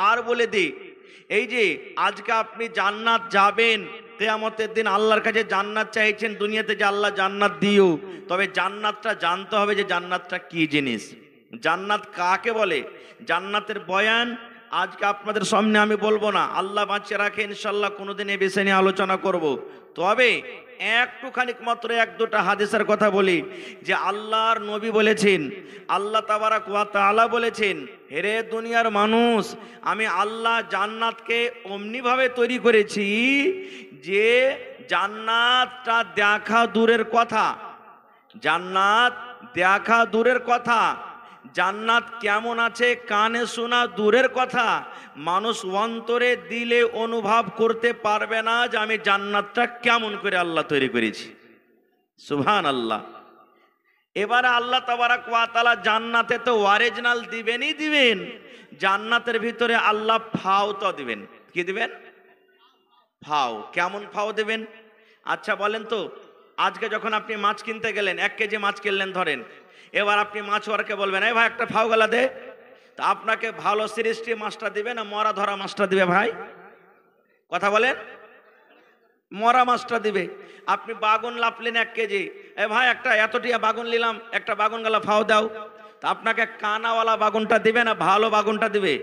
আর বলে দিই, এই যে আজকে আপনি জান্নাত যাবেন, কিয়ামতের দিন আল্লাহর কাছে জান্নাত চাইছেন, দুনিয়াতে যে আল্লাহ জান্নাত দিও, তবে জান্নাতটা জানতে হবে যে জান্নাতটা কি জিনিস, জান্নাত কাকে বলে। জান্নাতের বয়ান আজকে আপনাদের সামনে আমি বলবো না, আল্লাহ বাঁচিয়ে রাখে ইনশাল্লাহ কোনোদিন এ বিষয় নিয়ে আলোচনা করব। তবে একটুখানি মাত্র এক দুটা হাদিসের কথা বলি, যে আল্লাহর নবী বলেছেন, আল্লাহ তাবারাক ওয়া তাআলা বলেছেন, হেরে দুনিয়ার মানুষ, আমি আল্লাহ জান্নাতকে অমনিভাবে তৈরি করেছি যে জান্নাতটা দেখা দূরের কথা, জান্নাত দেখা দূরের কথা, জান্নাত কেমন আছে কানে শোনা দূরের কথা, মানুষ অন্তরে দিলে অনুভব করতে পারবে না যে আমি জান্নাতটা কেমন করে আল্লাহ তৈরি করেছি। সুবহানাল্লাহ। এবারে আল্লাহ তাবারাক ওয়া তাআলা জান্নাতে তো অরিজিনাল দিবেনই দিবেন, জান্নাতের ভিতরে আল্লাহ ফাও তো দিবেন। কি দিবেন? ফাও। কেমন ফাও দিবেন? আচ্ছা বলেন তো, আজকে যখন আপনি মাছ কিনতে গেলেন, 1 কেজি মাছ কিনলেন ধরেন, এবার আপনি মাছওয়ালাকে বলবেন, এই ভাই একটা ফাও গলা দে, তা আপনাকে ভালো সিরিজটি মাছটা দিবে না মরা ধরা মাছটা দিবে ভাই? কথা বলেন। মরা মাছটা দিবে। আপনি বাগুন লাপলেন 1 কেজি, এ ভাই একটা এতটিয়া বাগুন নিলাম, একটা বাগুন গলা ফাও দাও, তা আপনাকে কানাওয়ালা বাগুনটা দিবে না ভালো বাগুনটা দিবে?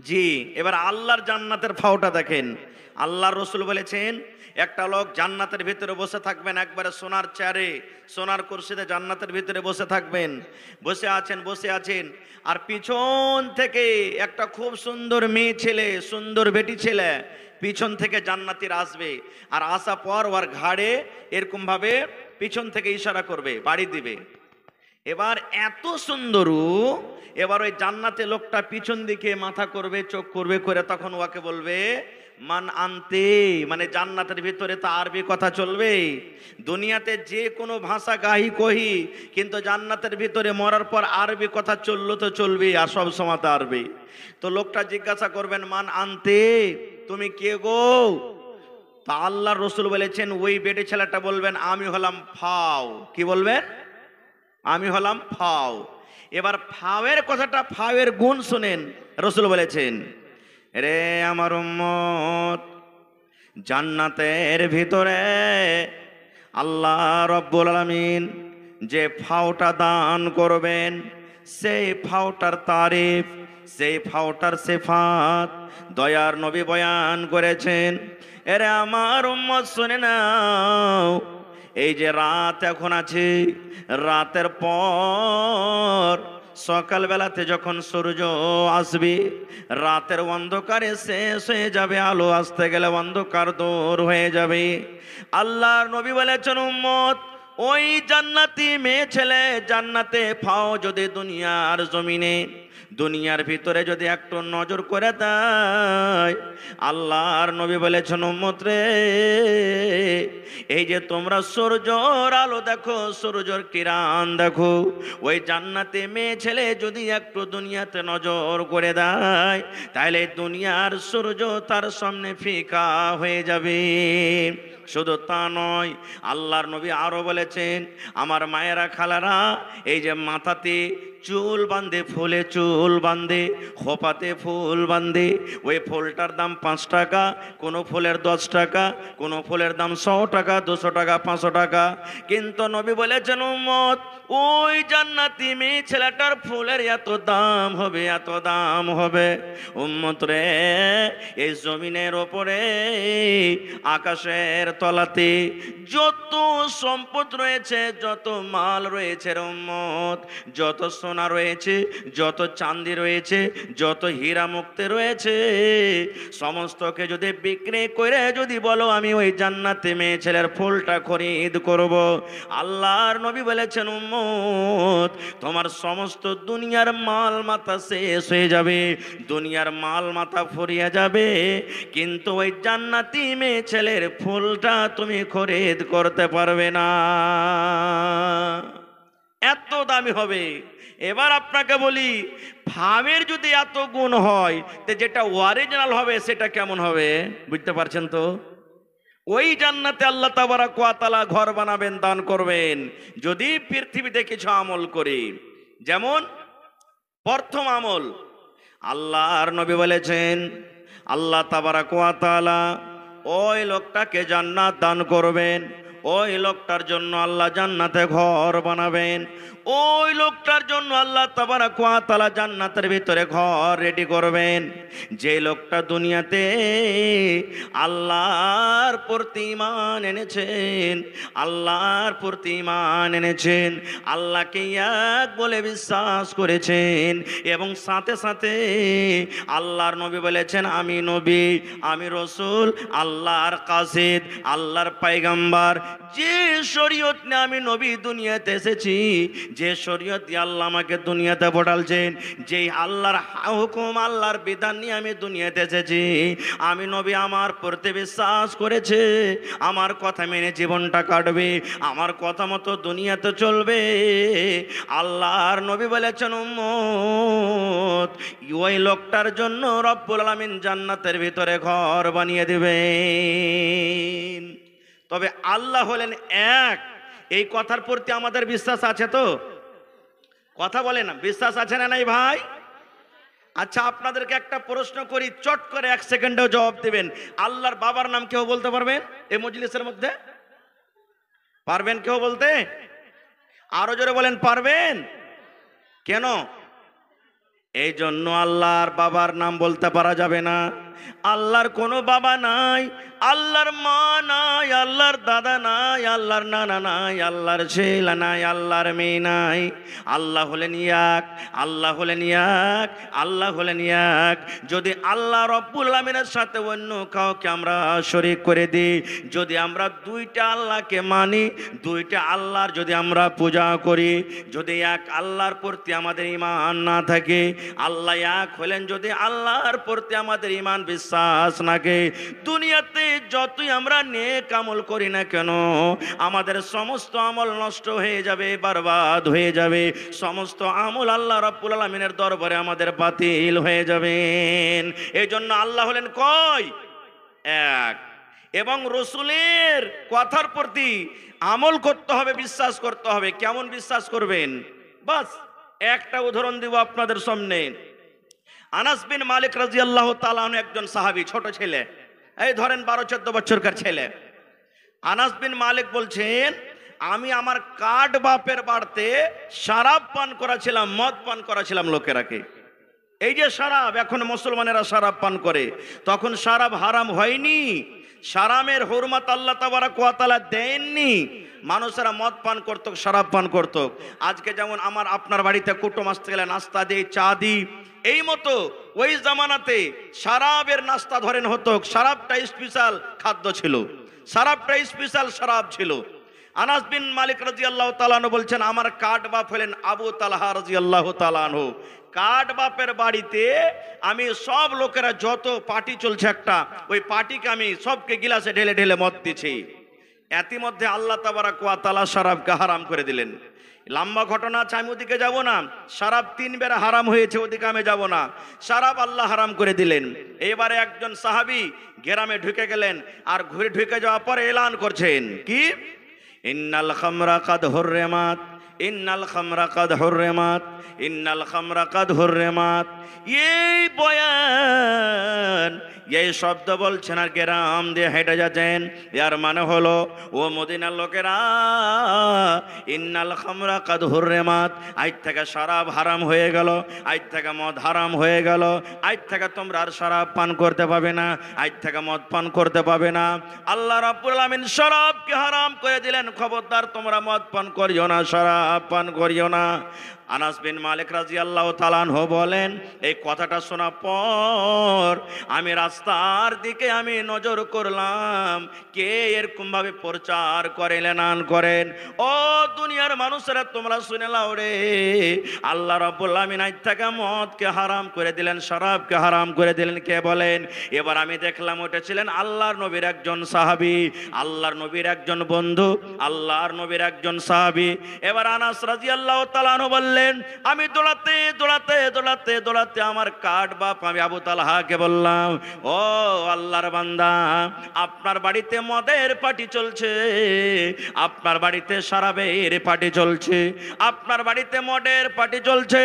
জি। এবার আল্লাহর জান্নাতের ফাওটা দেখেন, আল্লাহর রসুল বলেছেন, একটা লোক জান্নাতের ভিতরে বসে থাকবেন, একবারে সোনার চেয়ারে সোনার কুরসিতে জান্নাতের ভিতরে বসে থাকবেন, বসে আছেন, আর পিছন থেকে একটা খুব সুন্দর মেয়ে ছেলে, সুন্দর বেটি ছেলে পিছন থেকে জান্নাতীর আসবে, আর আসা পর ওর ঘাড়ে এরকম ভাবে পিছন থেকে ইশারা করবে, বাড়ি দিবে। এবার এত সুন্দর, এবার ওই জান্নাতে লোকটা পিছন দিকে মাথা করবে, চোখ করবে করে, তখন ওকে বলবে মান আনতে, মানে জান্নাতের ভিতরে তো আরবি কথা চলবে, দুনিয়াতে যে কোনো ভাষা গাহি কহি, কিন্তু জান্নাতের ভিতরে মরার পর আরবি কথা চললো তো চলবে, আর সব সময় তো আরবি। তো লোকটা জিজ্ঞাসা করবেন, মান আনতে, তুমি কে গো? তা আল্লাহর রসুল বলেছেন, ওই বেটে ছেলেটা বলবেন, আমি হলাম ফাও। কি বলবেন? আমি হলাম ফাও। এবার ফাওয়ের কথাটা, ফাওয়ের গুণ শুনেন, রসুল বলেছেন, রে আমার উম্মত, জান্নাতের ভিতরে আল্লাহ রব্বুল আলামিন যে ফাওটা দান করবেন, সেই ফাওটার তারিফ, সেই ফাওটার সিফাত দয়ার নবী বয়ান করেছেন। এরে আমার উম্মত শুনে নাও, এই যে রাত এখন আছে, রাতের পর সকালবেলাতে যখন সূর্য আসবে, রাতের অন্ধকারে শেষ হয়ে যাবে, আলো আসতে গেলে অন্ধকার দূর হয়ে যাবে। আল্লাহর নবী বলেছেন, উম্মত, ওই জান্নাতি মেয়ে ছেলে জান্নাতে ফাও যদি দুনিয়ার জমিনে, দুনিয়ার ভিতরে যদি একটু নজর করে দেয়, আল্লাহর নবী বলেছেন, উম্মত রে, এই যে তোমরা সূর্যর আলো দেখো, সূর্যর কিরণ দেখো, ওই জান্নাতে মেয়ে ছেলে যদি একটু দুনিয়াতে নজর করে দেয়, তাহলে দুনিয়ার সূর্য তার সামনে ফিকা হয়ে যাবে। শুধু তা নয়, আল্লাহর নবী আরো বলেছেন, আমার মায়েরা খালারা, এই যে মাথাতে চুল বাঁধে, ফুলে চুল বাঁধে, খোপাতে ফুল বাঁধে, ওই ফুলটার দাম 5 টাকা, কোনো ফুলের 10 টাকা, কোনো ফুলের দাম 100 টাকা, 200 টাকা, 500 টাকা। কিন্তু নবী বলেছেন, উম্মত, ওই জান্নাতি মেয়ে ছেলেটার ফুলের এত দাম হবে, এত দাম হবে, উম্মত রে, এই জমিনের ওপরে আকাশের তলাতে যত সম্পদ রয়েছে, যত মাল রয়েছে রে উম্মত, যত সোনা রয়েছে, যত চাঁদি রয়েছে, যত হীরা মুক্তি রয়েছে, সমস্তকে যদি বিক্রি করে যদি বলো আমি ওই জান্নাতে মেয়ে ছেলের ফুলটা খরিদ করব, আল্লাহর নবী বলেছেন, উম্মত, তোমার সমস্ত দুনিয়ার মাল মাথা শেষ হয়ে যাবে, দুনিয়ার মাল মাথা ফুরিয়ে যাবে, কিন্তু ওই জান্নাতি মেয়ে ছেলের ফুলটা তুমি খরিদ করতে পারবে না, এত দামি হবে। এবার আপনাকে বলি, ফামের যদি এত গুণ হয়, তো যেটা অরিজিনাল হবে সেটা কেমন হবে বুঝতে পারছেন তো? ওই জান্নাতে আল্লাহ তাবারাক ওয়া তাআলা ঘর বানাবেন, দান করবেন, যদি পৃথিবীতে কিছু আমল করি। যেমন প্রথম আমল, আল্লাহর নবী বলেছেন আল্লাহ তাবারাক ওয়া তাআলা ওই লোকটাকে জান্নাত দান করবেন, ওই লোকটার জন্য আল্লাহ জান্নাতে ঘর বানাবেন, ওই লোকটার জন্য আল্লাহ তাবারাক ওয়া তাআলা জান্নাতের ভিতরে ঘর রেডি করবেন। যে লোকটা দুনিয়াতে আল্লাহর প্রতি ঈমান এনেছেন, আল্লাহর প্রতি ঈমান এনেছেন, আল্লাহকে এক বলে বিশ্বাস করেছেন, এবং সাথে সাথে আল্লাহর নবী বলেছেন আমি নবী, আমি রসুল, আল্লাহর কাসিদ, আল্লাহর পয়গম্বর, যে শরীয়ত নিয়ে আমি নবী দুনিয়াতে এসেছি, যে শরীয়ত দিয়ে আল্লাহ আমাকে দুনিয়াতে পাঠালছেন, যে আল্লাহর হুকুম আল্লাহর বিধান নিয়ে আমি দুনিয়াতে এসেছি, আমি নবী আমার প্রতি বিশ্বাস করেছে, আমার কথা মেনে জীবনটা কাটবে, আমার কথা মতো দুনিয়াতে চলবে। আল্লাহর নবী বলেছেন উম্মত ওই লোকটার জন্য রব্বুল আলামিন জান্নাতের ভিতরে ঘর বানিয়ে দিবেন। তবে আল্লাহ হলেন এক, এই কথার প্রতি আমাদের বিশ্বাস আছে তো? কথা বলে না, বিশ্বাস আছে না নাই ভাই? আচ্ছা আপনাদেরকে একটা প্রশ্ন করি, চট করে 1 সেকেন্ডেও জবাব দিবেন। আল্লাহর বাবার নাম কেউ বলতে পারবেন এই মজলিসের মধ্যে? পারবেন কেউ বলতে? আরো জোরে বলেন, পারবেন? কেন? এই জন্য আল্লাহর বাবার নাম বলতে পারা যাবে না। আল্লাহর কোনো বাবা নাই, আল্লাহর মা নাই, আল্লাহর দাদা নাই, আল্লাহর নানা নাই, আল্লাহর ছেলে নাই, আল্লাহর মেয়ে নাই। আল্লাহ হলেন এক, আল্লাহ হলেন এক, আল্লাহ হলেন এক। যদি আল্লাহ রব্বুল আলামিনের সাথে অন্য কাউকে আমরা শরীক করে দিই, যদি আমরা দুইটা আল্লাহকে মানি, দুইটা আল্লাহর যদি আমরা পূজা করি, যদি এক আল্লাহর প্রতি আমাদের ঈমান না থাকে, আল্লাহ এক হলেন যদি আল্লাহর প্রতি আমাদের ঈমান বিশ্বাস নাকে, দুনিয়াতে যতই আমরা নেক আমল করি না কেন আমাদের সমস্ত আমল নষ্ট হয়ে যাবে, বরবাদ হয়ে যাবে, সমস্ত আমল আল্লাহ রাব্বুল আলামিনের দরবারে আমাদের বাতিল হয়ে যাবেন। এই জন্য আল্লাহ হলেন কয়? এক। এবং রসুলের কথার প্রতি আমল করতে হবে, বিশ্বাস করতে হবে। কেমন বিশ্বাস করবেন? বাস একটা উদাহরণ দিব আপনাদের সামনে। আনাস বিন মালিক রাদিয়াল্লাহু তাআলা আনহু একজন সাহাবী, ছোট ছেলে, এই ধরেন 12-14 বছরকার ছেলে। আনাস বিন মালিক বলছেন আমি আমার কাঠ বাপের বাড়িতে শরাব পান করাছিলাম, মদ পান করাছিলাম লোকেরাকে। এই যে শরাব, এখন মুসলমানেরা শরাব পান করে, তখন শরাব হারাম হয়নি, শরাবের হুরমত আল্লাহ তাবারক ওয়া তাআলা দেননি, মানুষেরা মদ পান করত, শরাব পান করত। আজকে যেমন আমার আপনার বাড়িতে কুটুম আসতে গেলে নাস্তা দিই, চা দিই, এই মতো ওই জামানাতে শরাবের নাস্তা ধরেন হতো। শরাবটা স্পেশাল খাদ্য ছিল, শরাবটা স্পেশাল শরাব ছিল। আনাস বিন মালিক রাদিয়াল্লাহু তাআলা আনহু বলছেন আমার কাঠ বাপ হলেন আবু তালহা রাদিয়াল্লাহু তাআলা আনহু। কাঠ বাপের বাড়িতে আমি সব লোকেরা যত পার্টি চলছে একটা, ওই পার্টিকে আমি সবকে গিলাসে ঢেলে ঢেলে মদ দিছি। এতিমধ্যে আল্লাহ তাবারক ওয়া তাআলা শরাবকে হারাম করে দিলেন। লম্বা ঘটনা আছে, আমি ওদিকে যাব না। শরাব 3 বের হারাম হয়েছে, ওদিকে আমি যাব না। শরাব আল্লাহ হারাম করে দিলেন। এবারে একজন সাহাবী গ্রামে ঢুকে গেলেন, আর ঘুরে ঢুকে যাওয়ার পরে এলান করছেন কি, ইন্নাল খামরা কাদ হুররিমাত, ইন্নাল খামরা কাদ হুররিমাত, ইন্নাল খামরা কাদ হুররিমাত। এই বয়ান, এই শব্দ বলছেন আর গ্রাম দিয়ে হেঁটে যাচ্ছেন। এর মানে হলো ও মদিনার লোকেরা, ইন্নাল খামরা কাদ হুররিমাত, আজ থেকে শরাব হারাম হয়ে গেল, আজ থেকে মদ হারাম হয়ে গেল, আজ থেকে তোমরা আর শরাব পান করতে পাবে না, আজ থেকে মদ পান করতে পাবে না। আল্লাহ রাব্বুল আলামিন শরাবকে হারাম করে দিলেন, খবরদার তোমরা মদ পান করিও না, শরাব পান করিও না। আনাস বিন মালিক রাদিয়াল্লাহু তাআলা আনহু বলেন এই কথাটা শোনার পর আমি রাস্তার দিকে আমি নজর করলাম, কে এরকম ভাবে প্রচার করেন এলান করেন। ও দুনিয়ার মানুষেরা তোমরা শুনে নাও রে, আল্লাহ রাব্বুল আলামিন আজ থেকে মদকে হারাম করে দিলেন, শরাবকে হারাম করে দিলেন। কে বলেন? এবার আমি দেখলাম ওটা ছিলেন আল্লাহর নবীর একজন সাহাবী, আল্লাহর নবীর একজন বন্ধু, আল্লাহর নবীর একজন সাহাবী। এবার আনাস রাদিয়াল্লাহু তাআলা আনহু বললেন বললেন, আমি দৌড়াতে দৌড়াতে দৌড়াতে দৌড়াতে আমার কাঠ বাপ আমি আবু তালহাকে বললাম, ও আল্লাহর বান্দা, আপনার বাড়িতে মদের পার্টি চলছে, আপনার বাড়িতে শরাবের পার্টি চলছে, আপনার বাড়িতে মদের পার্টি চলছে।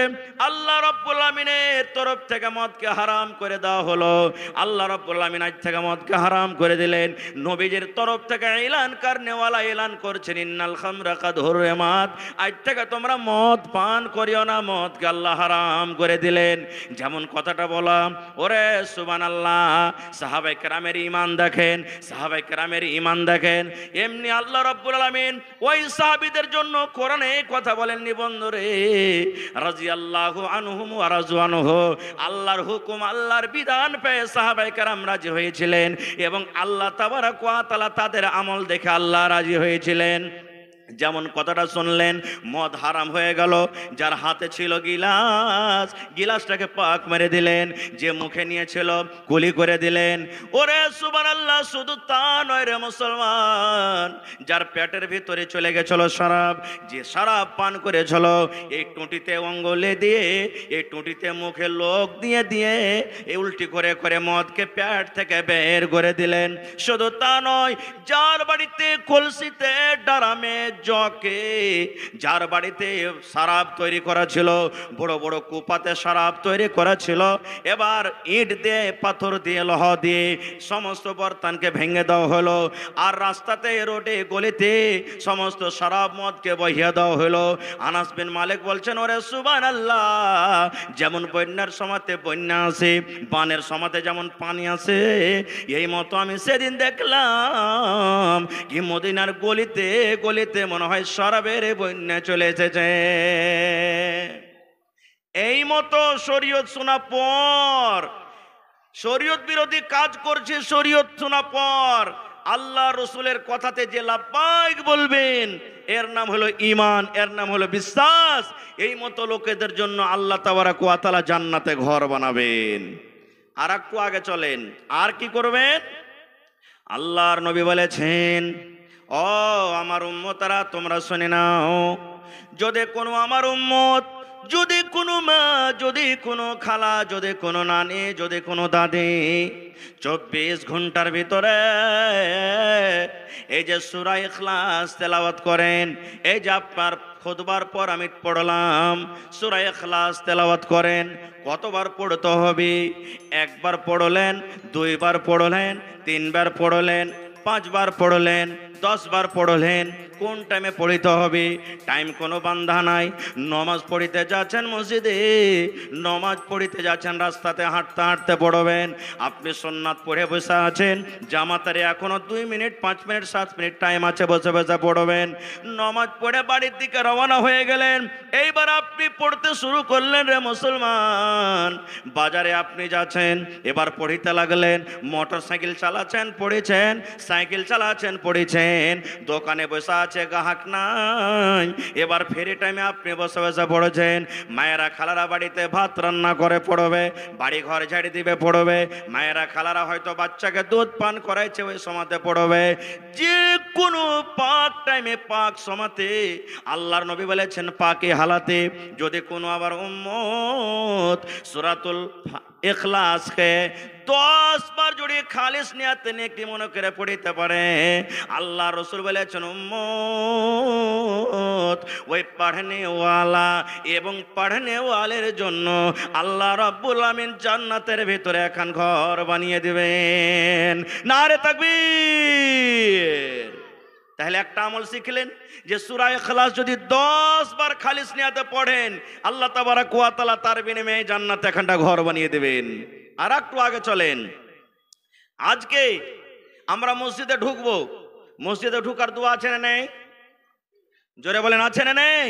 আল্লাহ রাব্বুল আমিনের তরফ থেকে মদকে হারাম করে দেওয়া হলো। আল্লাহ রাব্বুল আমিন আজ থেকে মদকে হারাম করে দিলেন। নবীজির তরফ থেকে এলান কারনেওয়ালা এলান করছেন, ইন্নাল খামরা কাদ হুররিমাত, আজ থেকে তোমরা মদ পান করিও না, মদকে আল্লাহ হারাম করে দিলেন। যেমন কথাটা বলা, ওরে সুবহানাল্লাহ, সাহাবায়ে কেরামের ঈমান দেখেন, সাহাবায়ে কেরামের ঈমান দেখেন। এমনি আল্লাহ রাব্বুল আলামিন ওই সাহাবীদের জন্য কোরআনে কথা বলেননি বন্ধুরে, রাদিয়াল্লাহু আনহুম ওয়া রাযু আনহু, আল্লাহর হুকুম আল্লাহর বিধান পেয়ে সাহাবায়ে কেরাম রাজি হয়েছিলেন এবং আল্লাহ তাবারাক ওয়া তাআলা তাদের আমল দেখে আল্লাহ রাজি হয়েছিলেন। যেমন কথাটা শুনলেন, মদ হারাম হয়ে গেল, যার হাতে ছিল গিলাস, গিলাসটাকে পাক মেরে দিলেন, যে মুখে নিয়েছিল কুলি করে দিলেন। ওরে সুবহানাল্লাহ, শুধু তা নয় রে মুসলমান, যার পেটের ভিতরে চলে গেছিল শরাব, যে শরাব পান করেছিল, এই টুটিতে অঙ্গুলি দিয়ে, এই টুটিতে মুখে লোক দিয়ে দিয়ে এই উল্টি করে করে মদকে পেট থেকে বের করে দিলেন। শুধু তা নয়, যার বাড়িতে কলসিতে ডারামে জকে, যার বাড়িতে শরাব তৈরি করা ছিল, বড় বড় কুপাতে শরাব তৈরি করা ছিল, এবার ইট দিয়ে পাথর দিয়ে লোহা দিয়ে সমস্ত বর্তনকে ভেঙে দেওয়া হলো, আর রাস্তাতে রোডে গলিতে সমস্ত শরাব মদকে বহিয়ে দেওয়া হলো। আনাস বিন মালিক বলছেন, ওরে সুবহানাল্লাহ, যেমন বন্যার সময়তে বন্যা আসে, বানের সময়তে যেমন পানি আসে, এই মতো আমি সেদিন দেখলাম কি মদিনার গলিতে গলিতে মনে হয় শরাবের বন্যা চলে এসেছে। এই মতো শরীয়ত শোনা পর, শরীয়ত বিরোধী কাজ করছে, শরীয়ত শোনা পর আল্লাহ রসুলের কথাতে যে লাব্বাইক বলবেন, এর নাম হলো ঈমান, এর নাম হলো বিশ্বাস। এই মতো লোকেদের জন্য আল্লাহ তাবারাক ওয়া তাআলা জান্নাতে ঘর বানাবেন। আর একটু আগে চলেন, আর কি করবেন? আল্লাহর নবী বলেছেন, ও আমার উম্মতরা, তোমরা শুনে নাও, যদি কোনো আমার উম্মত, যদি কোনো মা, যদি কোনো খালা, যদি কোনো নানি, যদি কোনো দাদি 24 ঘন্টার ভিতরে এই যে সূরা ইখলাস তেলাওয়াত করেন, এই যে আপনার খুতবার পর আমি পড়লাম সূরা ইখলাস তেলাওয়াত করেন, কতবার পড়তে হবে? একবার পড়লেন, দুইবার পড়লেন, তিনবার পড়লেন, 5 বার পড়লেন, 10 বার পড়লেন, কোন টাইমে পড়িতে হবে? টাইম কোনো বান্ধা নাই। নমাজ পড়িতে যাচ্ছেন মসজিদে, নমাজ পড়িতে যাচ্ছেন, রাস্তাতে হাঁটতে হাঁটতে পড়বেন। আপনি সুন্নাত পড়ে বসে আছেন, জামাতারে এখনো 2 মিনিট, 5 মিনিট, 7 মিনিট টাইম আছে, বসে বসে পড়বেন। নমাজ পড়ে বাড়ির দিকে রওনা হয়ে গেলেন, এইবার আপনি পড়তে শুরু করলেন রে মুসলমান। বাজারে আপনি যাচ্ছেন, এবার পড়িতে লাগলেন। মোটর সাইকেল চালাচ্ছেন, পড়েছেন, সাইকেল চালাচ্ছেন, পড়েছেন, দোকানে বসে আছে, গ্রাহক নাই, এবার ফেরি টাইমে আপনি বসে বসে পড়েছেন। মায়েরা খালারা বাড়িতে ভাত রান্না করে পড়বে, বাড়ি ঘর ঝাড়ি দিবে পড়বে, মায়েরা খালারা হয়তো বাচ্চাকে দুধ পান করাইছে, ওই সময়তে পড়বে। যে কোনো পাক টাইমে, পাক সময়তে আল্লাহর নবী বলেছেন, পাকে হালাতে যদি কোনো আবার উম্মত সূরাতুল ইখলাসকে 10 বার যদি খালিস নিয়াতে নেকি মনে করে পড়িতে পারে, আল্লাহ রসুল বলেছেন, উম্মত ওই পড়নেওয়ালা এবং পড়নেওয়ালের জন্য আল্লাহ রাব্বুল আমিন জান্নাতের ভিতরে এখন ঘর বানিয়ে দিবেন। নারে তাকবীর। তাহলে একটা আমল শিখলেন যে সূরা ইখলাস যদি 10 বার খালিস নিয়াতে পড়েন, আল্লাহ তাবারাক ওয়া তাআলা তার বিনিময়ে জান্নাতে একটা ঘর বানিয়ে দেবেন। আর একটু আগে চলেন, আজকে আমরা মসজিদে ঢুকবো, মসজিদে ঢুকার দোয়া আছে না নেই? জোরে বলেন, আছে না নেই?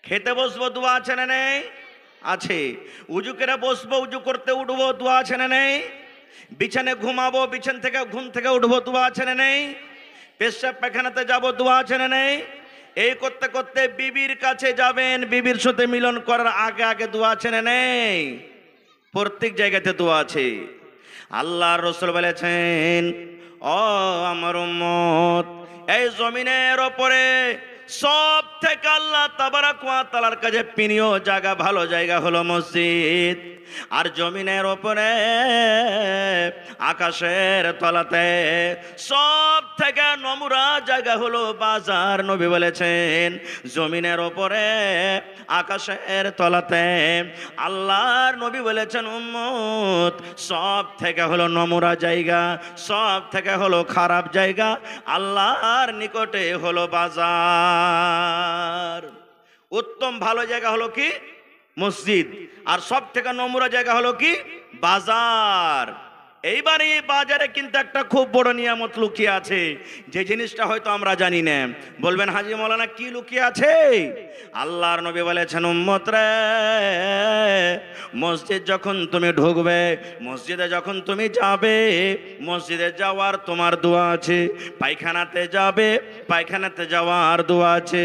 খেতে বসবো, দোয়া আছে না নেই? আছে। উজু করে বসবো, উজু করতে উঠবো, দোয়া আছে না নেই? বিছানে ঘুমাবো, বিছান থেকে ঘুম থেকে উঠবো, দোয়া আছে না নেই? পেশাব পায়খানাতে যাবো, দোয়া আছে না নেই? এই করতে করতে বিবির কাছে যাবেন, বিবির সাথে মিলন করার আগে আগে দোয়া আছে না নেই? প্রত্যেক জায়গাতে দোয়া আছে। আল্লাহর রাসূল বলেছেন, ও আমার উম্মত, এই জমিনের ওপরে সব থেকে আল্লাহ তাবারাক ওয়া তাআলার কাছে প্রিয় জায়গা, ভালো জায়গা হলো মসজিদ। আর জমিনের ওপরে আকাশের তলাতে সব থেকে নোংরা জায়গা হলো বাজার। নবী বলেছেন জমিনের ওপরে আকাশের তলাতে, আল্লাহর নবী বলেছেন উম্মত সব থেকে হলো নোংরা জায়গা, সব থেকে হলো খারাপ জায়গা আল্লাহর নিকটে হলো বাজার। উত্তম ভালো জায়গা হলো কি? মসজিদ। আর সব থেকে নোংরা জায়গা হলো কি? বাজার। এইবার এই বাজারে কিন্তু একটা খুব বড় নিয়ামত লুকিয়ে আছে, যে জিনিসটা হয়তো আমরা জানি না। বলবেন হাজী মাওলানা কি লুকিয়ে আছে? আল্লাহর নবী বলেছেন উম্মত রে, মসজিদ যখন তুমি ঢুকবে, মসজিদে যখন তুমি যাবে, মসজিদে যাওয়ার তোমার দোয়া আছে। পায়খানাতে যাবে, পায়খানাতে যাওয়ার দোয়া আছে।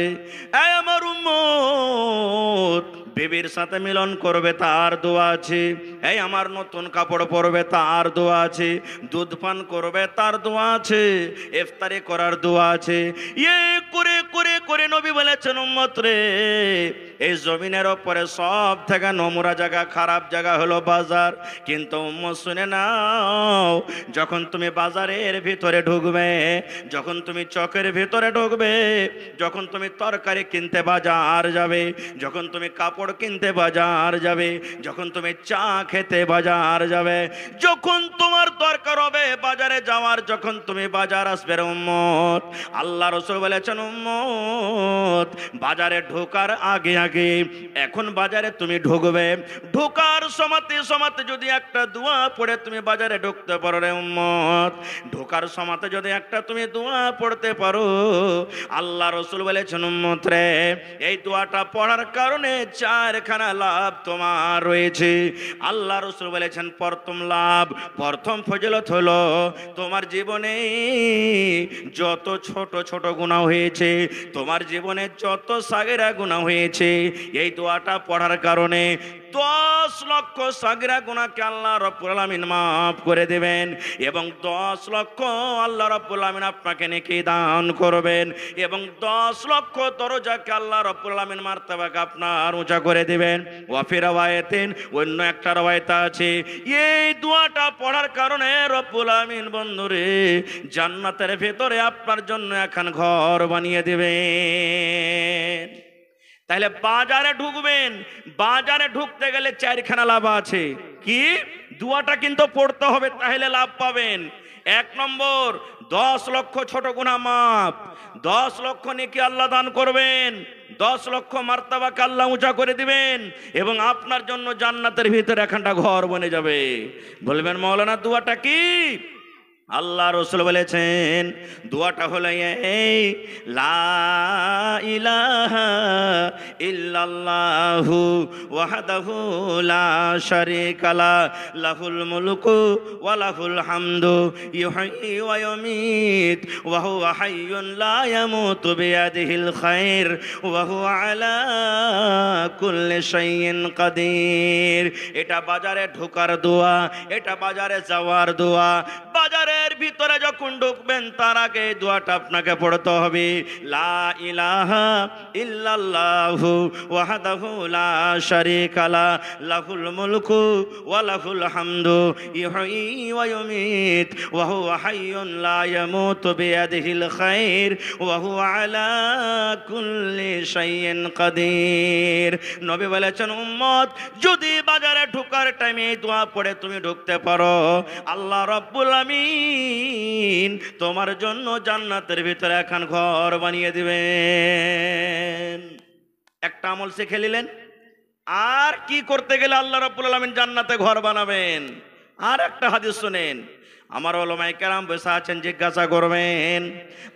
এই আমার উম্মত বিবির সাথে মিলন করবে, তার দোয়া আছে। এই আমার নতুন কাপড় পরবে, তার দোয়া আছে। দুধ পান করবে, তার দোয়া আছে। ইফতারি করার দোয়া আছে। করে করে করে নবী বলেছেন উম্মত রে, এই জমিনের উপরে সব থেকে নোংরা জায়গা, খারাপ জায়গা হলো বাজার। কিন্তু উম্মত শুনে নাও, যখন তুমি বাজারের ভিতরে ঢুকবে, যখন তুমি চকের ভিতরে ঢুকবে, যখন তুমি তরকারি কিনতে বাজার যাবে, যখন তুমি কাপড় কিনতে বাজার যাবে, যখন তুমি চা খেতে বাজার যাবে, যখন তোমার দরকার হবে বাজারে যাওয়ার, যখন তুমি বাজার আসবে উম্মত, আল্লাহ রাসূল বলেছেন উম্মত বাজারে ঢোকার আগে আগে, এখন বাজারে তুমি ঢুকবে, ঢোকার সময়তে সময়তে যদি একটা দোয়া পড়ে তুমি বাজারে ঢুকতে পারো রে উম্মত, ঢোকার সময়তে যদি একটা তুমি দোয়া পড়তে পারো, আল্লাহ রাসূল বলেছেন উম্মত রে, এই দোয়াটা পড়ার কারণে চারখানা লাভ তোমার রয়েছে। আল্লাহ রাসূল বলেছেন প্রথম লাভ, প্রথম ফজিলত হলো তোমার জীবনে যত ছোট ছোট গুনাহ হয়েছে, তোমার জীবনে যত সাগিরা গুনাহ হয়েছে, এই দোয়াটা পড়ার কারণে 10 লক্ষ সাগিরা গুনাহকে আল্লাহ রাব্বুল আলামিন মাফ করে দেবেন, এবং 10 লক্ষ আল্লাহ রাব্বুল আলামিন আপনাকে নেকি দান করবেন, এবং 10 লক্ষ দরজাকে আল্লাহ রাব্বুল আলামিন মারতাবাকে আপনার উঁচা করে দিবেন। ওয়া ফি রাওয়ায়াতিন, অন্য একটা রাওয়ায়াত আছে, এই দোয়াটা পড়ার কারণে রব্বুল আলামিন বন্ধুরে জান্নাতের ভেতরে আপনার জন্য একখান ঘর বানিয়ে দিবেন। তাহলে বাজারে ঢুকবেন, বাজারে ঢুকতে গেলে চারখানা লাভ আছে। কি? দোয়াটা কিন্তু পড়তে হবে, তাহলে লাভ পাবেন। 1 নম্বর, 10 লক্ষ ছোট গুনাহ মাফ, 10 লক্ষ নেকি আল্লাহ দান করবেন, 10 লক্ষ মার্তাবাকে আল্লাহ উঁচা করে দিবেন, এবং আপনার জন্য জান্নাতের ভিতরে একখানটা ঘর বনে যাবে। বলবেন মাওলানা দোয়াটা কি? আল্লাহ রাসূল বলেছেন দোয়াটা হলো এই, লা ইলাহা ইল্লাল্লাহু ওয়াহদাহু লা শারীকা লা, লাহুল মুলকু ওয়া লাহুল হামদু, ইউহয়ি ওয়া ইউমীত ওয়া হুয়া হাইয়ুন লা ইয়ামুতু বিয়াদিহিল খায়র ওয়া হুয়া আলা কুল্লি শাইইন কাদির। এটা বাজারে ঢোকার দোয়া, এটা বাজারে যাওয়ার দোয়া। বাজারে ভিতরে যখন ঢুকবেন তার আগে দোয়াটা আপনাকে পড়তে হবে, লা ইলাহা ইল্লাল্লাহু ওয়াহদাহু লা শারীকা লা, লাহুল মুলকু ওয়া লাহুল হামদু, ইউহয়ি ওয়া ইউমীত ওয়া হুয়া হাইয়ুন লা ইয়ামুতু বিয়াদিহিল খায়র ওয়া হুয়া আলা কুল্লি শাইইন কাদির। নবী বলেছেন উম্মত যদি বাজারে ঢোকার টাইমে এই দোয়া পড়ে তুমি ঢুকতে পারো, আল্লাহ রাব্বুল আমিন তোমার জন্য জান্নাতের ভিতরে একখান ঘর বানিয়ে দিবেন। একটা আমল শিখে নিলেন, আর কি করতে গেলে আল্লাহ রাব্বুল আলামিন জান্নাতে ঘর বানাবেন। আর একটা হাদিস শুনেন, আমার ওলামায়ে কেরাম বসে আছেন, জিজ্ঞাসা করবেন।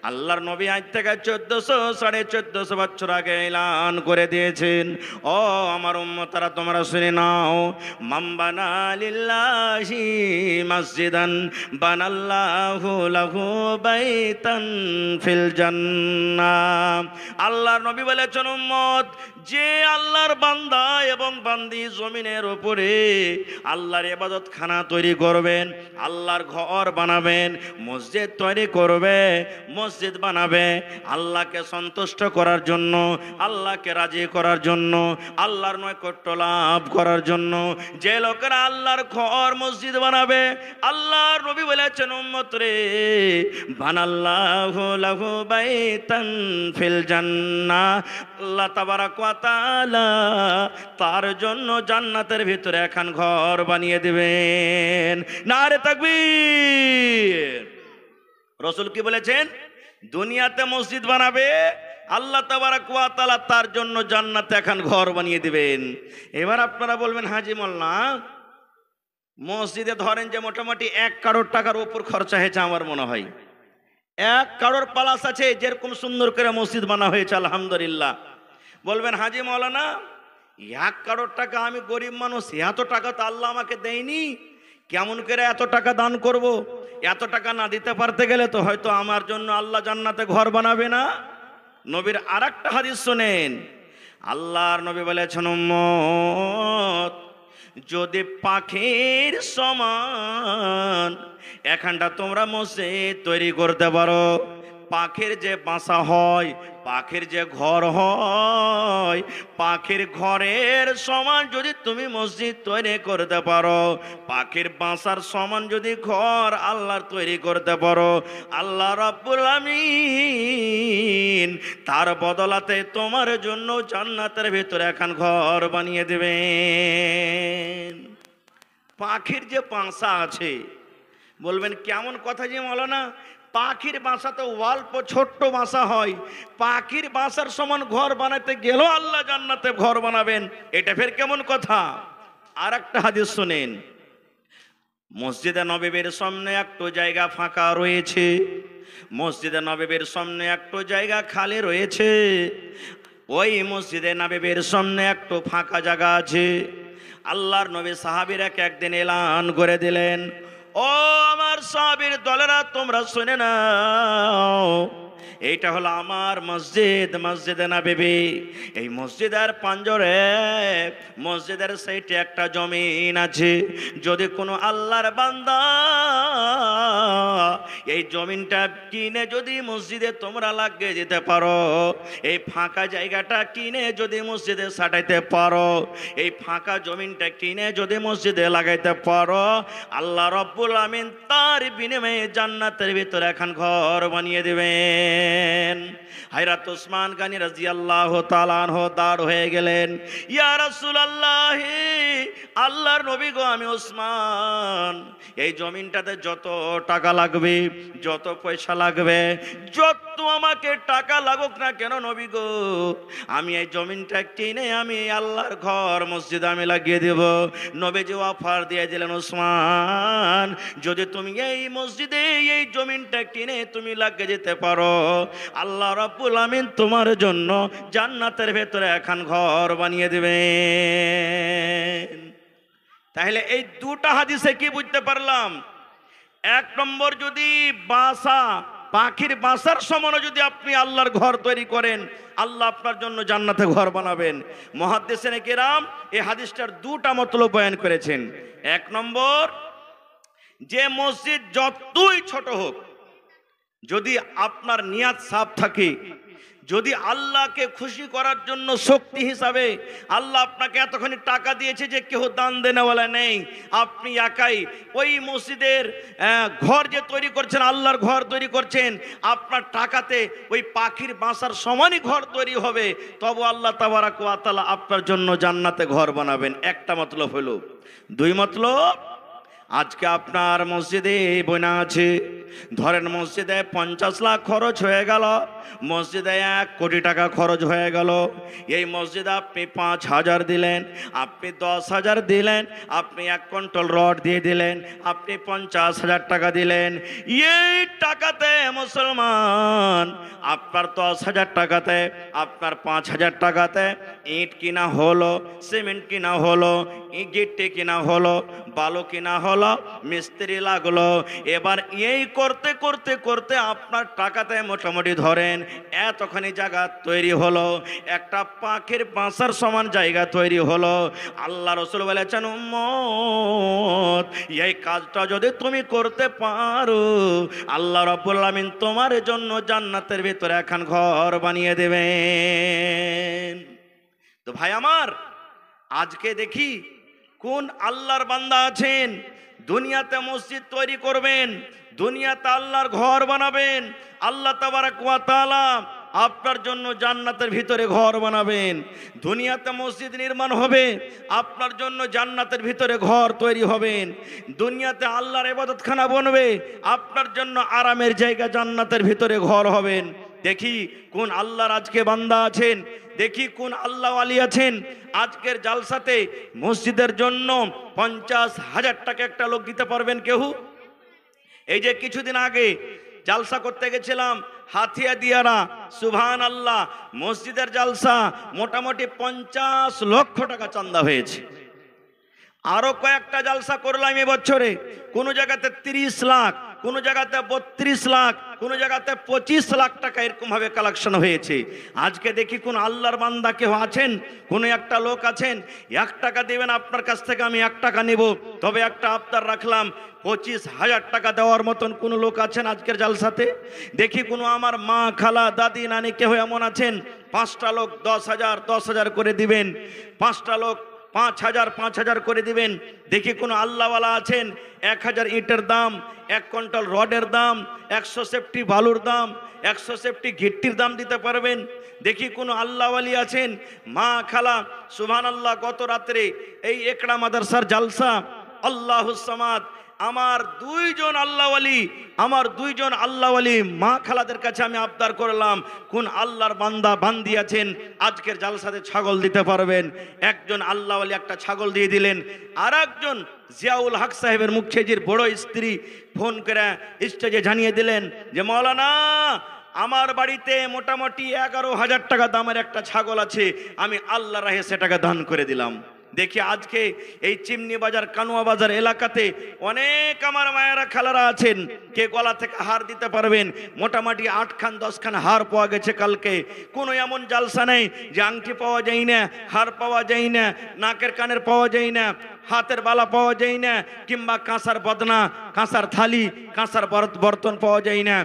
আল্লাহর নবী আজ থেকে 1400-1450 বছর আগে এলান করে দিয়েছেন, ও আমার উম্মতরা তোমরা শুনে নাও, মান বানা লিল্লাহি মসজিদান বানাল্লাহু লাহু বাইতান ফিল জান্নাহ। আল্লাহর নবী বলেছেন উম্মত, যে আল্লাহর বান্দা এবং বান্দি জমিনের উপরে আল্লাহর ইবাদতখানা তৈরি করবেন, আল্লাহর ঘর ঘর বানাবেন, মসজিদ তৈরি করবে, মসজিদ বানাবে আল্লাহকে সন্তুষ্ট করার জন্য, আল্লাহকে রাজি করার জন্য, আল্লাহর নৈকট্য লাভ করার জন্য। যে লোকেরা আল্লাহর ঘর মসজিদ বানাবে, আল্লাহর নবী বলেছেন উম্মত রে, বানাল্লাহু লাহু বাইতান ফিল জান্নাহ, আল্লাহ তাবারাক ওয়া তাআলা তার জন্য জান্নাতের ভিতরে এখন ঘর বানিয়ে দিবেন। নারে তাকবীর। রাসূল কি বলেছেন? দুনিয়াতে মসজিদ বানাবে, আল্লাহ তাবারাক ওয়া তাআলা তার জন্য জান্নাতে এখন ঘর বানিয়ে দিবেন। এবার আপনারা বলবেন হাজী মোল্লা, মসজিদে ধরেন যে মোটামুটি 1 কারোর টাকার উপর খরচা হয়েছে, আমার মনে হয় 1 কারোর প্লাস আছে, যেরকম সুন্দর করে মসজিদ বানা হয়েছে আলহামদুলিল্লাহ। বলবেন হাজী মৌলানা 1 কারোর টাকা, আমি গরিব মানুষ, এত টাকা তো আল্লাহ আমাকে দেয়নি, কেমন করে এত টাকা দান করব? এত টাকা না দিতে পারতে গেলে তো হয়তো আমার জন্য আল্লাহ জান্নাতে ঘর বানাবে না। নবীর আরেকটা হাদিস শুনেন, আল্লাহর নবী বলেছেন উম্মত, যদি পাখির সমান এখানটা তোমরা মসজিদ তৈরি করতে পারো, পাখির যে বাসা হয়, পাখির যে ঘর হয়, পাখির ঘরের সমান যদি তুমি মসজিদ তৈরি করতে পারো, পাখির বাসার সমান যদি ঘর আল্লাহর তৈরি করতে পারো, আল্লাহ রাব্বুল আমিন তার বদলাতে তোমার জন্য জান্নাতের ভিতরে এখন ঘর বানিয়ে দেবেন। পাখির যে বাসা আছে, বলবেন কেমন কথা যে মৌলানা, পাখির বাসা তো অল্প ছোট্ট বাসা হয়, পাখির বাসার সমান ঘর বানাতে গেলেও আল্লাহ জান্নাতে ঘর বানাবেন, এটা ফের কেমন কথা? আর একটা হাদিস শুনেন, মসজিদে নববীর সামনে একটু জায়গা ফাঁকা রয়েছে, মসজিদে নববীর সামনে একটু জায়গা খালি রয়েছে, ওই মসজিদে নববীর সামনে একটু ফাঁকা জায়গা আছে। আল্লাহর নবী সাহাবীরাকে একদিন এলান করে দিলেন, ও আমার সাহাবীর দলেরা, তোমরা শুনে নাও, এইটা হলো আমার মসজিদ, মসজিদে নববী। এই মসজিদের পাঞ্জরে, মসজিদের সাইডে একটা জমিন আছে, যদি কোনো আল্লাহর বান্দা এই জমিনটা কিনে যদি মসজিদে তোমরা লাগিয়ে দিতে পারো, এই ফাঁকা জায়গাটা কিনে যদি মসজিদে সাটাইতে পারো, এই ফাঁকা জমিনটা কিনে যদি মসজিদে লাগাইতে পারো, আল্লাহ রাব্বুল আমিন তার বিনিময়ে জান্নাতের ভিতরে এখন ঘর বানিয়ে দিবেন। হযরত ওসমান গনি রাদিয়াল্লাহু তাআলা আনহু দাঁড় হয়ে গেলেন, ইয়া রাসূলুল্লাহ, আল্লাহর নবী গো, আমি ওসমান, এই জমিনটাতে যত টাকা লাগবে, যত পয়সা লাগবে, যত আমাকে টাকা লাগুক না কেন নবী গো, আমি এই জমিনটা কিনে আমি আল্লাহর ঘর মসজিদ আমি লাগিয়ে দেব। নবীজি অফার দিয়ে দিলেন, ওসমান, যদি তুমি এই মসজিদে এই জমিনটা কিনে তুমি লাগিয়ে যেতে পারো, আল্লাহ রাব্বুল আমিন তোমার জন্য জান্নাতের ভেতরে এখন ঘর বানিয়ে দিবেন। তাহলে এই দুটা হাদিসে কি বুঝতে পারলাম? 1 নম্বর, যদি বাসা, পাখির বাসার সমান যদি আপনি আল্লাহর ঘর তৈরি করেন, আল্লাহ আপনার জন্য জান্নাতে ঘর বানাবেন। মুহাদ্দিসিনে কিরাম এই হাদিসটার দুটা মতলব বয়ান করেছেন। 1 নম্বর, যে মসজিদ যতই ছোট হোক, যদি আপনার নিয়াত সাফ থাকে, যদি আল্লাহকে খুশি করার জন্য শক্তি হিসাবে আল্লাহ আপনাকে এতখানি টাকা দিয়েছে যে কেউ দান দেনেওয়ালা নেই, আপনি একাই ওই মসজিদের ঘর যে তৈরি করছেন, আল্লাহর ঘর তৈরি করছেন, আপনার টাকাতে ওই পাখির বাসার সমানই ঘর তৈরি হবে, তবু আল্লাহ তাবারাক ওয়া তাআলা আপনার জন্য জান্নাতে ঘর বানাবেন। একটা মতলব হলো। 2 মতলব, আজকে আপনার মসজিদে বনা আছে, ধরেন মসজিদে 50 লাখ খরচ হয়ে গেল, মসজিদে 1 কোটি টাকা খরচ হয়ে গেল, এই মসজিদে আপনি 5,000 দিলেন, আপনি 10,000 দিলেন, আপনি 1 কুইন্টাল রড দিয়ে দিলেন, আপনি 50,000 টাকা দিলেন, এই টাকাতে মুসলমান আপনার 10,000 টাকাতে, আপনার 5,000 টাকাতে ইট কিনা হলো, সিমেন্ট কিনা হলো, গিট্টি কিনা হলো, বালু কিনা হলো, হলো, মিস্ত্রি লাগলো। এবার এই করতে করতে করতে আপনার টাকাতে মোটামুটি ধরেন এতখানি জায়গা তৈরি হলো, একটা পাখির বাসার সমান জায়গা তৈরি হলো। আল্লাহ রসুল বলেছেন, উম্মত এই কাজটা যদি তুমি করতে পারো, আল্লাহ রাব্বুল আলামিন তোমার জন্য জান্নাতের ভিতরে এখন ঘর বানিয়ে দেবেন। তো ভাই আমার, আজকে দেখি কোন আল্লাহর বান্দা আছেন দুনিয়াতে মসজিদ তৈরি করবেন, দুনিয়াতে আল্লাহর ঘর বানাবেন, আল্লাহ তাবারাক ওয়া তাআলা আপনার জন্য জান্নাতের ভিতরে ঘর বানাবেন। দুনিয়াতে মসজিদ নির্মাণ হবে, আপনার জন্য জান্নাতের ভিতরে ঘর তৈরি হবেন। দুনিয়াতে আল্লাহর ইবাদতখানা বনবে, আপনার জন্য আরামের জায়গা জান্নাতের ভিতরে ঘর হবেন। দেখি কোন আল্লাহর আজকে বান্দা আছেন, দেখি কোন আল্লাহ ওয়ালি আছেন আজকের জালসাতে মসজিদের জন্য 50,000 টাকা একটা লোক দিতে পারবেন কেউ? এই যে কিছুদিন আগে জালসা করতে গেছিলাম হাতিয়া দিয়ারা, সুবহানাল্লাহ, মসজিদের জালসা মোটামুটি 50 লক্ষ টাকা চাঁদা হয়েছে। আরো কয়েকটা জালসা করলাম এবছরে, কোন জায়গাতে 30 লাখ, কোন জায়গাতে 32 লাখ, কোন জায়গাতে 25 লাখ টাকা এরকম ভাবে কালেকশন হয়েছে। আজকে দেখি কোন আল্লাহর বান্দা কেউ আছেন, কোন একটা লোক আছেন 1 টাকা দিবেন আপনার কাছ থেকে আমি 1 টাকা নিব, তবে একটা আবদার রাখলাম 25,000 টাকা দেওয়ার মতন কোন লোক আছেন আজকের জালসাতে? দেখি কোনো আমার মা, খালা, দাদি, নানি কেউ এমন আছেন 5টা লোক 10,000 করে দিবেন, 5টা লোক 5,000 করে দিবেন। দেখি কোনো আল্লাহওয়ালা আছেন 1,000 ইটের দাম, 1 কুইন্টাল রডের দাম, 100 সেফটি বালুর দাম, 100 সেফটি গিট্টির দাম দিতে পারবেন? দেখি কোনো আল্লাহওয়ালি আছেন মা, খালা, সুবহানাল্লাহ, গত রাত্রে এই একড়া মাদ্রাসার জালসা, আল্লাহুস সামাদ, আমার দুইজন আল্লাহওয়ালি মা খালাদের কাছে আমি আবদার করলাম, কোন আল্লাহর বান্দা বান্দি আছেন আজকের জালসাতে ছাগল দিতে পারবেন? একজন আল্লাহওয়ালি একটা ছাগল দিয়ে দিলেন। আর একজন জিয়াউল হক সাহেবের মুখ্যজির বড় স্ত্রী ফোন করে স্টেজে জানিয়ে দিলেন যে মাওলানা, আমার বাড়িতে মোটামুটি 11,000 টাকা দামের একটা ছাগল আছে, আমি আল্লাহর রাহে সেটাকে দান করে দিলাম। দেখি আজকে এই চিমনি বাজার, কানুয়া বাজার এলাকাতে অনেক আমার মায়েরা খালারা আছেন, কে গলা থেকে হার দিতে পারবেন? মোটামুটি 8 খান 10 খান হার পাওয়া গেছে কালকে। কোনো এমন জালসা নেই যে আংটি পাওয়া যায় না, হার পাওয়া যায় না, নাকের কানের পাওয়া যায় না, হাতের বালা পাওয়া যায় না, কিংবা কাঁসার বদনা, কাঁসার থালি, কাঁসার বর্তন পাওয়া যায় না।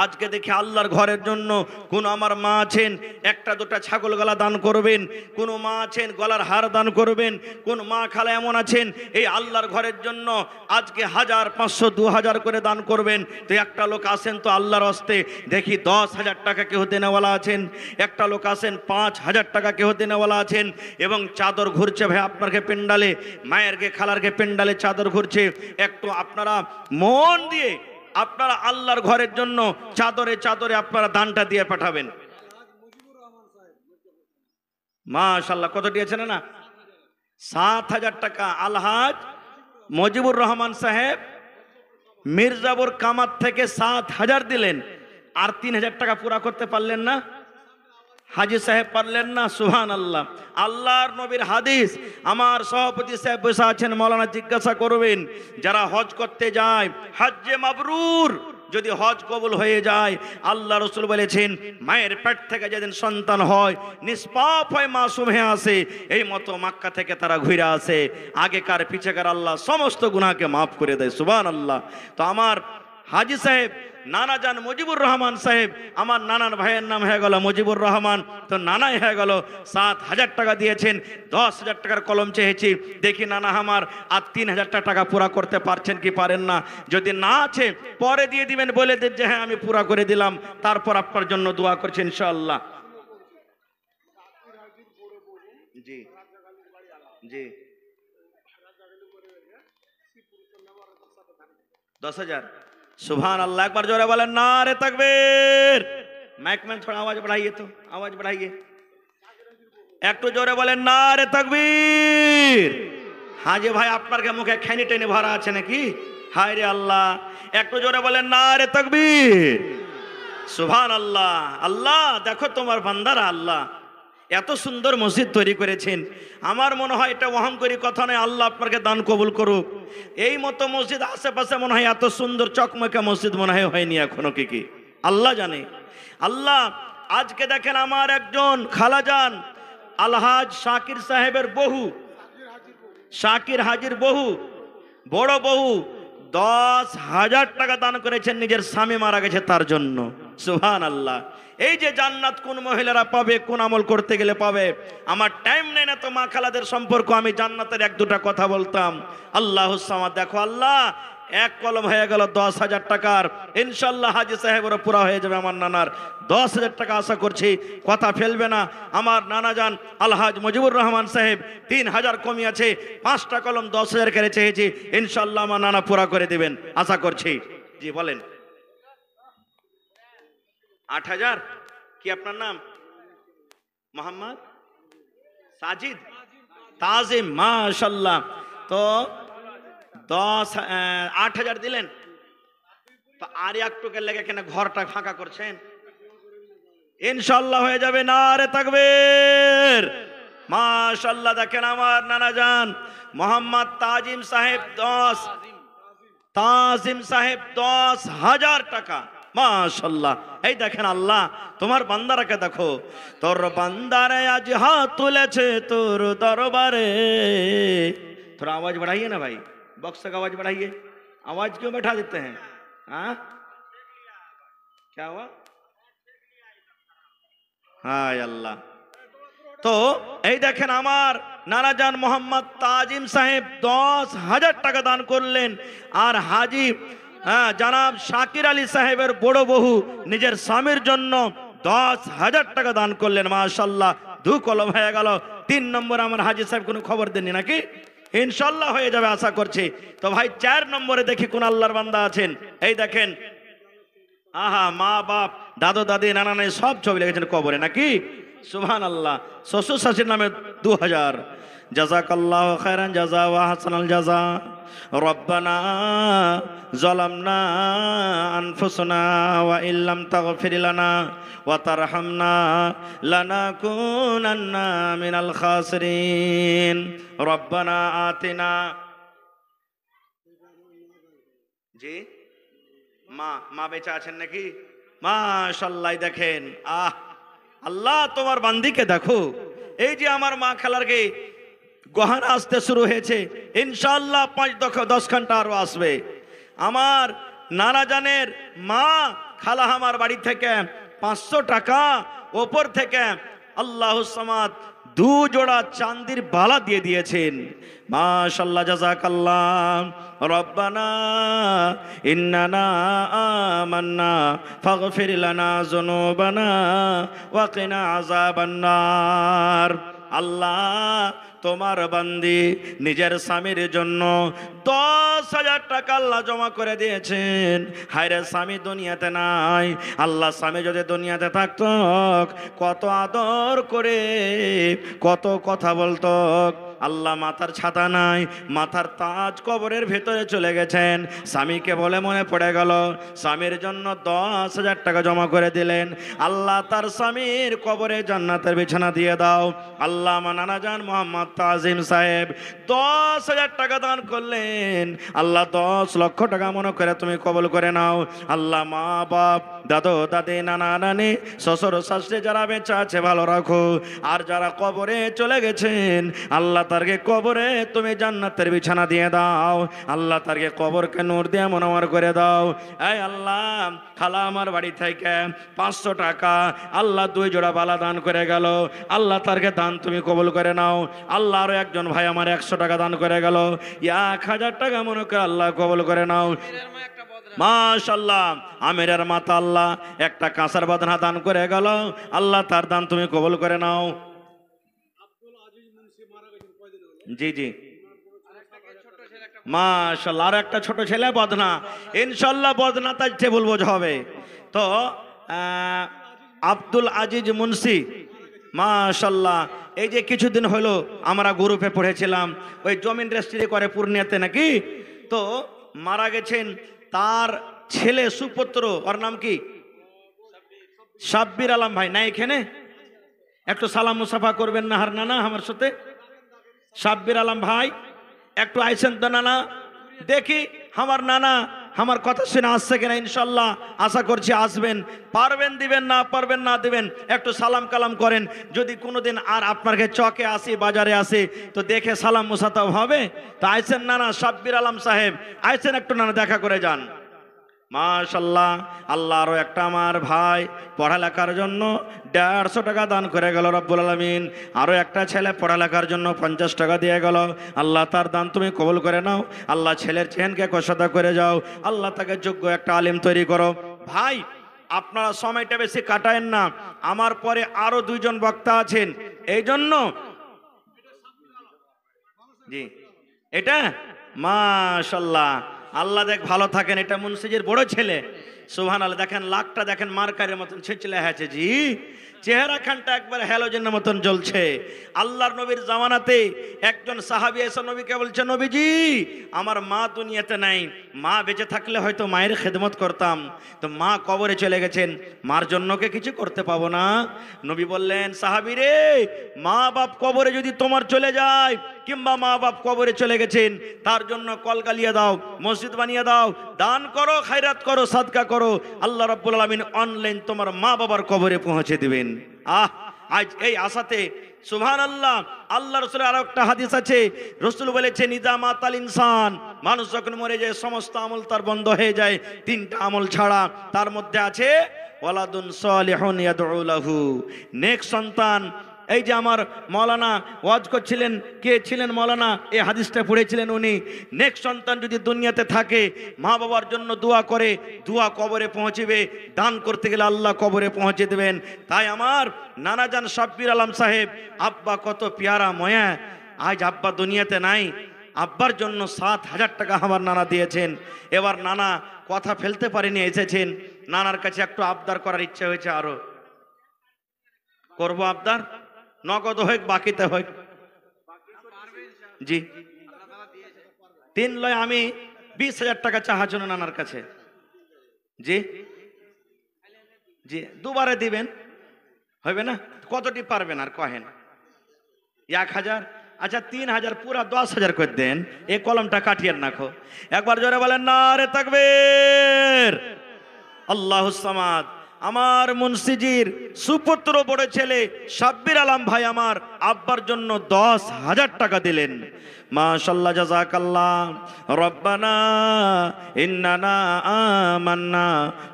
আজকে দেখি আল্লাহর ঘরের জন্য কোন আমার মা আছেন 1টা 2টা ছাগল গলা দান করবেন, কোন মা আছেন গলার হার দান করবেন, কোন মা খালা এমন আছেন এই আল্লাহর ঘরের জন্য আজকে 1000, 500, 2000 করে দান করবেন। তো একটা লোক আছেন তো আল্লাহর হস্তে দেখি 10,000 টাকা কেউ দেনেওয়ালা আছেন, একটা লোক আছেন 5,000 টাকা কেউ দেনেওয়ালা আছেন। এবং চাদর ঘুরছে ভাই আপনাকে পেন্ডালে, মায়েরকে খালারকে পেন্ডালে চাদর ঘুরছে। একটু আপনারা মন দিয়ে আপনারা আল্লাহর ঘরের জন্য চাদরে চাদরে আপনারা দানটা দিয়ে পাঠাবেন। মাশাআল্লাহ, কত দিয়েছেন না? 7,000 টাকা আলহাজ মুজিবুর রহমান সাহেব মির্জাপুর কামাত থেকে 7,000 দিলেন। আর 3,000 টাকা পুরা করতে পারলেন না? হাজি সাহেব পারলেন না? সুবহানাল্লাহ। আল্লাহর নবীর হাদিস, আমার সভাপতি সাহেব বসে আছেন, মাওলানা জিজ্ঞাসা করবেন, যারা হজ করতে যায় হজ্জে মাবরুর, যদি হজ কবুল হয়ে যায়, আল্লাহ রসুল বলেছেন মায়ের পেট থেকে যেদিন সন্তান হয় নিষ্পাপ হয়, মাসুম হয়ে আসে, এই মতো মক্কা থেকে তারা ঘুরে আসে, আগেকার পিছেকার আল্লাহ সমস্ত গুনাহকে মাফ করে দেয়। সুবহানাল্লাহ। তো আমার হাজি সাহেব নানা যান মুজিবুর রহমান সাহেব, আমার নানার ভাইয়ের নাম হয়ে গেল মুজিবুর রহমান, তো নানাই হয়ে গেল। 7,000 টাকা দিয়েছেন, 10,000 টাকার কলম চেয়েছি, দেখি নানা আমার আর 3,000 টাকা পুরা করতে পারছেন কি পারেন না? যদি না আছে পরে দিয়ে দিবেন, বলে দেন যে হ্যাঁ আমি পুরা করে দিলাম, তারপর আপনার জন্য দোয়া করছি ইনশাআল্লাহ। জি জি, 10,000। सुभान अल्लाह। एक बार जोरे बोले नारे तकबीर। माइक में थोड़ा आवाज बढ़ाइए, तो आवाज बढ़ाइए एक तो जोरे बोले नारे तकबीर। हाँ जी भाई, আপনার के मुखे खैनी टेने भरा আছে নাকি? हाय रे अल्लाह। एक तो जोरे बोले नारे तकबीर। सुभान अल्लाह। अल्लाह देखो तुम्हार बंदारा, अल्लाह এত সুন্দর মসজিদ তৈরি করেছেন। আমার মনে হয় এটা অহংকারী কথা নয়, আল্লাহ আপনাকে দান কবুল করুক। এই মতো মসজিদ আশেপাশে মনে হয় এত সুন্দর চকমকে মসজিদ মনে হয় হয়নি এখনো, কি আল্লাহ জানে। আল্লাহ আজকে দেখেন আমার একজন খালাজান আলহাজ শাকির সাহেবের বহু, শাকির হাজির বহু, বড় বহু 10,000 টাকা দান করেছেন, নিজের স্বামী মারা গেছে তার জন্য। সুবহানাল্লাহ। এই যে জান্নাত কোন মহিলারা পাবে, কোন আমল করতে গেলে পাবে, আমার টাইম নেই না তো মা খালাদের সম্পর্ক আমি জান্নাতের এক দুটা কথা বলতাম। আল্লাহুস সামাদ। দেখো আল্লাহ এক কলম হয়ে গেল 10,000 টাকার, ইনশাল্লাহ হাজি সাহেবেরও পুরা হয়ে যাবে। আমার নানার 10,000 টাকা আশা করছি, কথা ফেলবে না। আমার নানা যান আলহাজ মুজিবুর রহমান সাহেব 3,000 কমি আছে, 5টা কলম 10,000 করে চেয়েছি, ইনশাল্লাহ আমার নানা পুরা করে দিবেন আশা করছি। জি বলেন। 8,000। কি আপনার নাম? মোহাম্মদ সাজিদ তাজিম, মাশাল্লাহ। তো 8,000 দিলেন, তো আর একটুকে লেগে কেন ঘরটা ফাঁকা করছেন? ইনশাল্লাহ হয়ে যাবে। নারে তাকবীর, মাশাল্লাহ। দেখেন আমার নানা জান মোহাম্মদ তাজিম সাহেব 10,000 টাকা, মাশাল্লাহ। এই দেখেন আল্লাহ তোমার বান্দারাকে দেখো, তোর বান্দারে আজ হাত তুলেছে তোর দরবারে। थोड़ा आवाज बढ़ाइए ना भाई, बॉक्स का आवाज बढ़ाइए। आवाज क्यों बैठा देते हैं? हाँ क्या हुआ? हाय अल्लाह। तो এই দেখেন আমার নানাজান মোহাম্মদ তাজিম সাহেব 10,000 টাকা দান করলেন। আর হাজি জনাব শাকির আলী সাহেবের বড় বহু নিজের স্বামীর জন্য 10,000 টাকা দান করলেন। মাশাল্লাহ, 2 কলম হয়ে গেল। 3 নম্বর আমার হাজি সাহেব কোনো খবর দেননি নাকি? ইনশাল্লাহ হয়ে যাবে আশা করছি। তো ভাই 4 নম্বরে দেখি কোন আল্লাহর বান্দা আছেন। এই দেখেন, আহা মা বাপ দাদু দাদি নানা নানি সব ছবি লিখেছেন কবরে নাকি? সুবহানাল্লাহ। শ্বশুর শাশুড়ির নামে 2,000। জাযাকাল্লাহু খায়রান জাযা ওয়া হাসানাল জাযা। রব্বানা যালামনা আনফুসানা ওয়া ইল্লাম তাগফির লানা ওয়া তারহামনা লানাকুনান্না মিনাল খাসিরিন। রব্বানা আতিনা। জি মা বেঁচে আছেন নাকি? মাশাআল্লাহ। দেখেন আল্লাহ তোমার বান্দিকে দেখো। এই যে আমার মা খালারকে গহনা আসতে শুরু হয়েছে, ইনশাআল্লাহ 5-10 ঘন্টা আরো আসবে। আমার নানা জানের মা খালা আমার বাড়ি থেকে 500 টাকা ওপর থেকে আল্লাহুস সামাদ 2 জোড়া চাঁদির বালা দিয়ে দিয়েছেন। মাশাআল্লাহ, জাযাকাল্লাহ। রব্বানা ইন্নানা আমান্না ফাগফির লানা যুনুবানা ওয়া কিনা আযাবান্নার। আল্লাহ তোমার বান্দি নিজের স্বামীর জন্য 10,000 টাকা আল্লাহ জমা করে দিয়েছেন। হায়রে স্বামী দুনিয়াতে নাই। আল্লাহ স্বামী যদি দুনিয়াতে থাকতো কত আদর করে কত কথা বলতো। আল্লাহ মাথার ছাতা নাই, মাথার তাজ কবরের ভেতরে চলে গেছেন। স্বামীকে বলে মনে পড়ে গেল, স্বামীর জন্য 10,000 টাকা জমা করে দিলেন। আল্লাহ তার স্বামীর কবরে জান্নাতের বিছানা দিয়ে দাও। আল্লাহ আমার নানা জান মোহাম্মদ তাজিম সাহেব 10,000 টাকা দান করলেন। আল্লাহ 10 লক্ষ টাকা মনে করে তুমি কবল করে নাও। আল্লাহ মা বাপ দাদু দাদি নানা নানি শ্বশুর শাশুড়ি যারা বেঁচে আছে ভালো রাখো, আর যারা কবরে চলে গেছেন আল্লাহ তারকে কবরে তুমি জান্নাতের বিছানা দিয়ে দাও। আল্লাহ তারকে কবরকে নূর দিয়ে মনোয়ার করে দাও। এই আল্লাহ খালা আমার বাড়ি থেকে 500 টাকা আল্লাহ 2 জোড়া বালা দান করে গেল। আল্লাহ তারকে দান তুমি কবুল করে নাও। আল্লাহ আরো একজন ভাই আমার 100 টাকা দান করে গেল। 1,000 টাকা মনে করে আল্লাহ কবুল করে নাও। মাশাআল্লাহ, আমিরের মাতা আল্লাহ একটা কাঁসার বদনা দান করে গেল। আল্লাহ তার দান তুমি কবুল করে নাও। জি জি মাশাআল্লাহ, আর একটা ছোট ছেলে বদনা, ইনশাআল্লাহ বদনা তাই টেবিল বোঝা হবে। তো আব্দুল আজিজ মুন্সি, মাশাআল্লাহ। এই যে কিছুদিন হলো আমরা গ্রুপে পড়েছিলাম, ওই জমিন রেজিস্ট্রি করে পূর্ণিয়াতে নাকি, তো মারা গেছেন। তার ছেলে সুপুত্র, ওর নাম কি? সাব্বির আলম ভাই, না এখানে একটু সালাম মুসাফা করবেন না হার নানা আমার সাথে? সাব্বির আলম ভাই একটু আইসেন তো নানা, দেখি আমার নানা আমার কথা শুনে আসছে কিনা। ইনশাল্লাহ আশা করছি আসবেন, পারবেন দিবেন, না পারবেন না দিবেন। একটু সালাম কালাম করেন। যদি কোনোদিন আর আপনার কাছে চকে আসি, বাজারে আসি, তো দেখে সালাম মুসাফা হবে। তো আইসেন নানা, সাব্বির আলম সাহেব আইসেন, একটু নানা দেখা করে যান। মাশাল্লাহ, আল্লাহ আরো একটা আমার ভাই পড়ালেখার জন্য 150 টাকা দান করে গেল রব্বুল আলামিন। আরো একটা ছেলে পড়ালেখার জন্য 50 টাকা দিয়ে গেল। আল্লাহ তার দান তুমি কবুল করে নাও। আল্লাহ ছেলের চেহেনকে কষাদা করে যাও। আল্লাহ তাকে যোগ্য একটা আলিম তৈরি করো। ভাই আপনারা সময়টা বেশি কাটায়েন না, আমার পরে আরো 2 জন বক্তা আছেন, এই জন্য জি এটা মাশাল্লাহ, আল্লাহ দেখ ভালো থাকেন। এটা মুন্সিজির বড় ছেলে, সুবহানাল্লাহ। দেখেন লাকটা দেখেন মার্কারের মতন ছেঁচলে আছে জি, চেহারা খানটা একবার হ্যালোজেনের মতন জ্বলছে। আল্লাহর নবীর জামানাতে একজন সাহাবী এসে নবীকে বলছে, নবীজি আমার মা দুনিয়াতে নাই, মা বেঁচে থাকলে হয়তো মায়ের খেদমত করতাম, তো মা কবরে চলে গেছেন, মার জন্য কে কিছু করতে পাবো না। নবী বললেন, সাহাবী রে, মা বাপ কবরে যদি তোমার চলে যায়, কিংবা মা বাপ কবরে চলে গেছেন, তার জন্য কলগালিয়ে দাও, মসজিদ বানিয়ে দাও, দান করো, খায়রাত করো, সাদকা করো, আল্লাহ রাব্বুল আলামিন অনলাইন তোমার মা বাবার কবরে পৌঁছে দিবেন। আজ এই আশাতে সুবহানাল্লাহ, আল্লাহ রাসূলের আরো একটা হাদিস আছে, রাসূল বলেছেন, ইজা মাতাল ইনসান, মানুষ যখন মরে যায় সমস্ত আমল তার বন্ধ হয়ে যায় 3টা আমল ছাড়া। তার মধ্যে আছে ওয়ালাদুন সালিহুন ইয়াদউ লাহু, নেক সন্তান। এই যে আমার মৌলানা ওয়াজ করছিলেন, কে ছিলেন মৌলানা, এই হাদিসটা পড়েছিলেন উনি, নেক সন্তান যদি দুনিয়াতে থাকে, মা বাবার জন্য দোয়া করে, দোয়া কবরে পৌঁছবে, দান করতে গেলে আল্লাহ কবরে পৌঁছে দেবেন। তাই আমার নানাজান সাব্বির আলম সাহেব, আব্বা কত পেয়ারা ময়া, আজ আব্বা দুনিয়াতে নাই, আব্বার জন্য 7,000 টাকা আমার নানা দিয়েছেন। এবার নানা কথা ফেলতে পারেনি, এসেছেন, নানার কাছে একটু আবদার করার ইচ্ছা হয়েছে, আরো করবো আবদার, নগদ হোক বাকিতে হোক জি। 3 লয় আমি 20,000 টাকা চাহার জন্য নানার কাছে জি জি, 2বারে দিবেন, হবে না? কতটি পারবেন আর কহেন? 1,000, আচ্ছা 3,000, পুরা 10,000 করে দেন। এই কলমটা কাটিয়ে রাখো, একবার জোরে বলেন নারে তাকবীর, আল্লাহুস সামাদ। আমার মুন্সিজির সুপুত্র বড় ছেলে সাব্বির আলম ভাই আমার আব্বার জন্য 10,000 টাকা দিলেন। মাশাআল্লাহ, জাযাকাল্লাহ। রব্বানা ইন্নানা আমান্না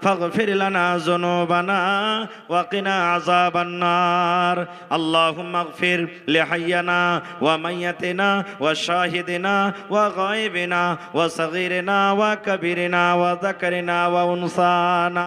ফাগফির লানা যুনুবানা ওয়া কিনা আযাবান নার। আল্লাহুম্মা গফির লিহাইয়ানা ওয়া মাইয়াতিনা ওয়া শাহিদিনা ওয়া গায়বিনা ওয়া সগীরিনা ওয়া কাবীরিনা ওয়া যাকারিনা ওয়া উনসানা।